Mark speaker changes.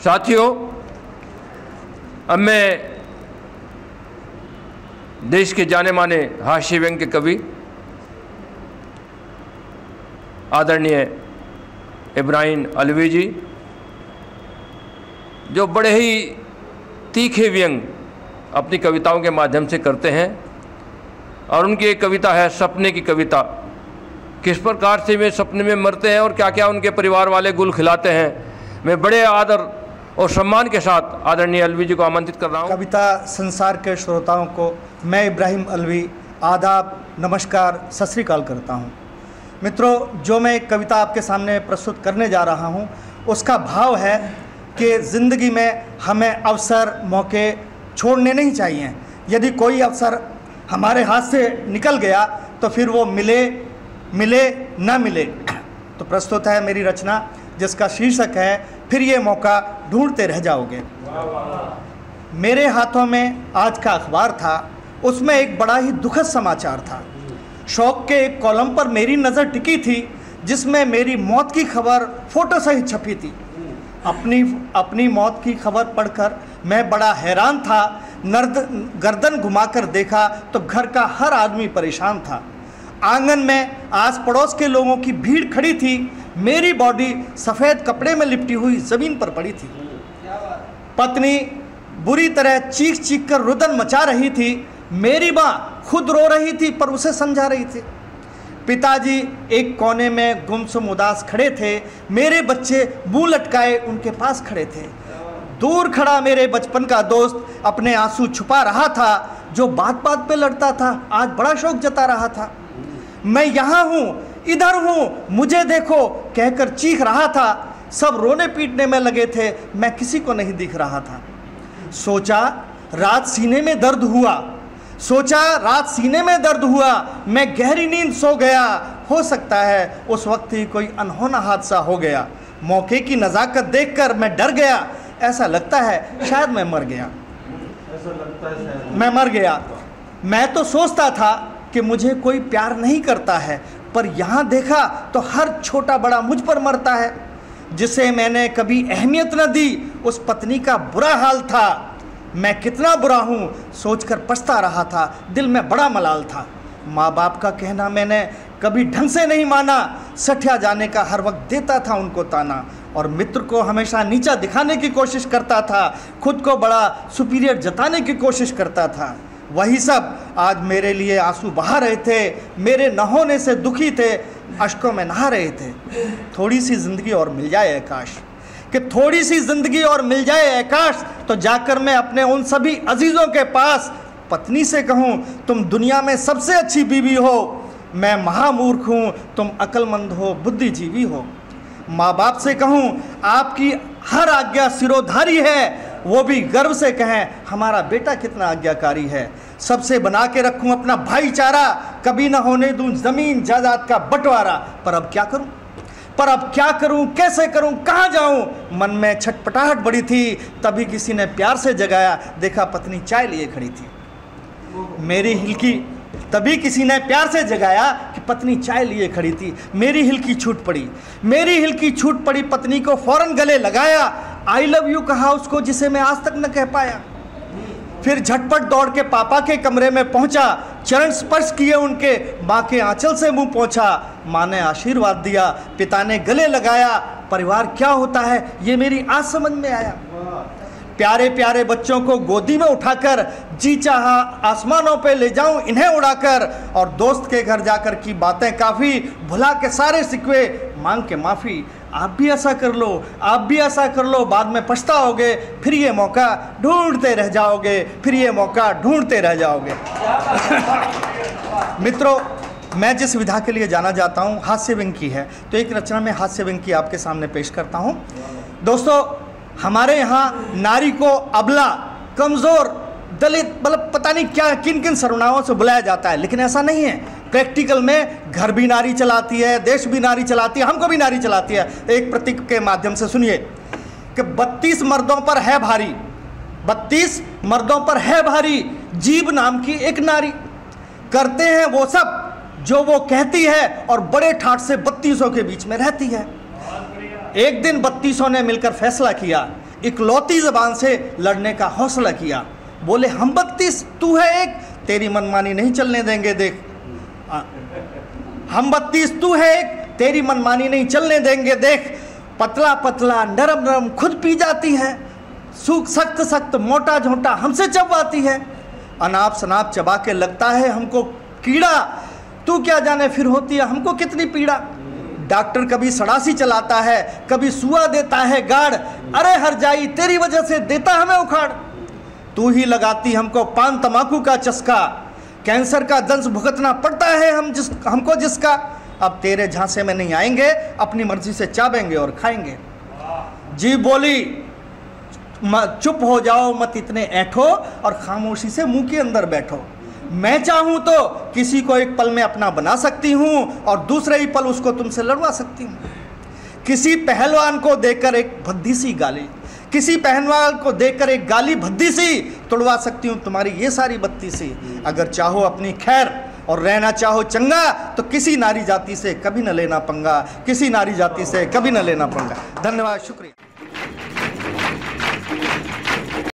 Speaker 1: साथियों, अब मैं देश के जाने माने हास्य व्यंग के कवि आदरणीय इब्राहिम अलवी जी, जो बड़े ही तीखे व्यंग अपनी कविताओं के माध्यम से करते हैं, और उनकी एक कविता है सपने की कविता। किस प्रकार से वे सपने में मरते हैं और क्या क्या उनके परिवार वाले गुल खिलाते हैं। मैं बड़े आदर और सम्मान के साथ आदरणीय अलवी जी को आमंत्रित कर रहा हूँ।
Speaker 2: कविता संसार के श्रोताओं को मैं इब्राहिम अलवी आदाब, नमस्कार, सत श्री अकाल करता हूँ। मित्रों, जो मैं एक कविता आपके सामने प्रस्तुत करने जा रहा हूँ, उसका भाव है कि ज़िंदगी में हमें अवसर, मौके छोड़ने नहीं चाहिए। यदि कोई अवसर हमारे हाथ से निकल गया तो फिर वो मिले ना मिले। तो प्रस्तुत है मेरी रचना, जिसका शीर्षक है फिर ये मौका ढूंढते रह जाओगे। मेरे हाथों में आज का अखबार था, उसमें एक बड़ा ही दुखद समाचार था। शौक के एक कॉलम पर मेरी नज़र टिकी थी, जिसमें मेरी मौत की खबर फोटो सहित छपी थी। अपनी मौत की खबर पढ़कर मैं बड़ा हैरान था। गर्दन घुमाकर देखा तो घर का हर आदमी परेशान था। आंगन में आस पड़ोस के लोगों की भीड़ खड़ी थी। मेरी बॉडी सफ़ेद कपड़े में लिपटी हुई ज़मीन पर पड़ी थी। पत्नी बुरी तरह चीख कर रुदन मचा रही थी। मेरी माँ खुद रो रही थी पर उसे समझा रही थी। पिताजी एक कोने में गुमसुम उदास खड़े थे। मेरे बच्चे मुंह लटकाए उनके पास खड़े थे। दूर खड़ा मेरे बचपन का दोस्त अपने आंसू छुपा रहा था। जो बात बात पे लड़ता था, आज बड़ा शौक जता रहा था। मैं यहाँ हूँ, इधर हूँ, मुझे देखो कहकर चीख रहा था। सब रोने पीटने में लगे थे, मैं किसी को नहीं दिख रहा था। सोचा रात सीने में दर्द हुआ। मैं गहरी नींद सो गया। हो सकता है उस वक्त ही कोई अनहोना हादसा हो गया। मौके की नज़ाकत देखकर मैं डर गया। ऐसा लगता है शायद मैं मर गया। मैं तो सोचता था कि मुझे कोई प्यार नहीं करता है, पर यहाँ देखा तो हर छोटा बड़ा मुझ पर मरता है। जिसे मैंने कभी अहमियत न दी, उस पत्नी का बुरा हाल था। मैं कितना बुरा हूँ सोचकर पछता रहा था। दिल में बड़ा मलाल था। माँ बाप का कहना मैंने कभी ढंग से नहीं माना। सठिया जाने का हर वक्त देता था उनको ताना, और मित्र को हमेशा नीचा दिखाने की कोशिश करता था। खुद को बड़ा सुपीरियर जताने की कोशिश करता था। वही सब आज मेरे लिए आंसू बहा रहे थे। मेरे न होने से दुखी थे, अश्कों में नहा रहे थे। थोड़ी सी ज़िंदगी और मिल जाए आकाश, तो जाकर मैं अपने उन सभी अजीज़ों के पास पत्नी से कहूँ, तुम दुनिया में सबसे अच्छी बीवी हो। मैं महामूर्ख हूँ, तुम अक्लमंद हो, बुद्धिजीवी हो। माँ बाप से कहूँ, आपकी हर आज्ञा सिरोधारी है। वो भी गर्व से कहें, हमारा बेटा कितना आज्ञाकारी है। सबसे बना के रखूँ अपना भाईचारा, कभी ना होने दूँ ज़मीन जायदाद का बंटवारा। पर अब क्या करूं, कैसे करूं, कहाँ जाऊं। मन में छटपटाहट बड़ी थी। तभी किसी ने प्यार से जगाया, देखा पत्नी चाय लिए खड़ी थी। मेरी हिलकी छूट पड़ी। पत्नी को फौरन गले लगाया। आई लव यू कहा उसको, जिसे मैं आज तक न कह पाया। फिर झटपट दौड़ के पापा के कमरे में पहुंचा। चरण स्पर्श किए उनके, माँ के आंचल से मुंह पोंछा। माँ ने आशीर्वाद दिया, पिता ने गले लगाया। परिवार क्या होता है ये मेरी आज समझ में आया। प्यारे प्यारे बच्चों को गोदी में उठाकर जी चाहा आसमानों पे ले जाऊं इन्हें उड़ाकर। और दोस्त के घर जाकर की बातें काफ़ी, भुला के सारे सिकवे मांग के माफ़ी। आप भी ऐसा कर लो, बाद में पछताओगे। फिर ये मौका ढूंढते रह जाओगे। मित्रों, मैं जिस विधा के लिए जाना जाता हूँ हास्य व्यंग की है, तो एक रचना में हास्य व्यंग की आपके सामने पेश करता हूँ। दोस्तों, हमारे यहाँ नारी को अबला, कमज़ोर, दलित, मतलब पता नहीं क्या किन सर्वनामों से बुलाया जाता है, लेकिन ऐसा नहीं है। प्रैक्टिकल में घर भी नारी चलाती है, देश भी नारी चलाती है, हमको भी नारी चलाती है। एक प्रतीक के माध्यम से सुनिए कि 32 मर्दों पर है भारी जीभ नाम की एक नारी। करते हैं वो सब जो वो कहती है, और बड़े ठाठ से 32 के बीच में रहती है। एक दिन 32 ने मिलकर फैसला किया इकलौती ज़बान से लड़ने का हौसला किया। बोले हम 32 तू है एक, तेरी मनमानी नहीं चलने देंगे देख। हम 32 तू है एक, तेरी मनमानी नहीं चलने देंगे देख। पतला पतला नरम नरम खुद पी जाती है, सूख सख्त सख्त मोटा झोंटा हमसे चबाती है। अनाप शनाप चबा के लगता है हमको कीड़ा, तू क्या जाने फिर होती है हमको कितनी पीड़ा। डॉक्टर कभी सड़ासी चलाता है, कभी सुआ देता है गाड़, अरे हर जाई तेरी वजह से देता हमें उखाड़। तू ही लगाती हमको पान तमाकू का चस्का, कैंसर का दंश भुगतना पड़ता है हमको जिसका। अब तेरे झांसे में नहीं आएंगे, अपनी मर्जी से चाबेंगे और खाएंगे। जी बोली चुप हो जाओ मत इतने ऐठो, और खामोशी से मुंह के अंदर बैठो। मैं चाहूं तो किसी को एक पल में अपना बना सकती हूं और दूसरे ही पल उसको तुमसे लड़वा सकती हूं। किसी पहलवान को देकर एक भद्दी सी गाली, किसी पहलवान को देकर एक गाली भद्दी सी तोड़वा सकती हूं तुम्हारी ये सारी बत्ती सी। अगर चाहो अपनी खैर और रहना चाहो चंगा, तो किसी नारी जाति से कभी न लेना पंगा, किसी नारी जाति से कभी न लेना पंगा। धन्यवाद, शुक्रिया।